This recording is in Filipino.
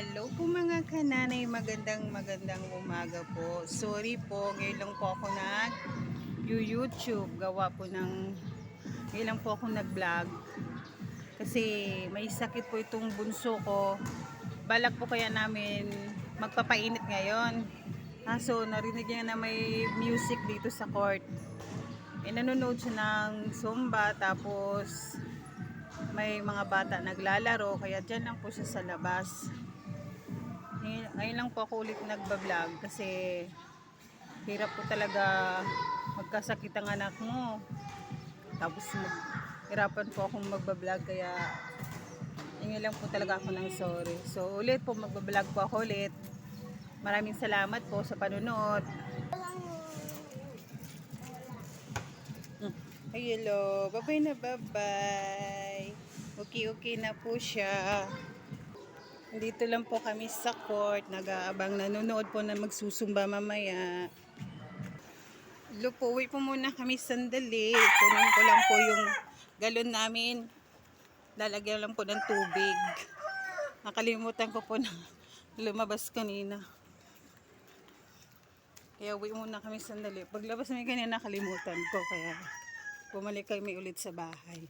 Hello po mga kananay, magandang umaga po. Sorry po, ngayon lang po ako YouTube. Gawa po ngayon lang po ako nag-vlog. Kasi may sakit po itong bunso ko. Balak po kaya namin magpapainit ngayon. So narinig niya na may music dito sa court. Nanonood siya ng Zumba, tapos may mga bata naglalaro, kaya dyan lang po siya sa labas. Ngayon lang po ako ulit nagbablog kasi hirap po talaga magkasakit ang anak mo, tapos hirapan po akong magbablog, kaya ngayon lang po talaga ako ng sorry. So ulit po magbablog po ako ulit. Maraming salamat po sa panonood. Ay, hello, bye-bye na, bye-bye. Okay na po siya. Dito lang po kami sa court, nag-aabang, nanonood po na magsusumba mamaya. Uwi po muna kami sandali. Kunin ko lang po yung galon namin. Lalagyan lang po ng tubig. Nakalimutan ko po na lumabas kanina. Kaya uwi muna kami sandali. Paglabas namin kanina nakalimutan ko, kaya bumalik kami ulit sa bahay.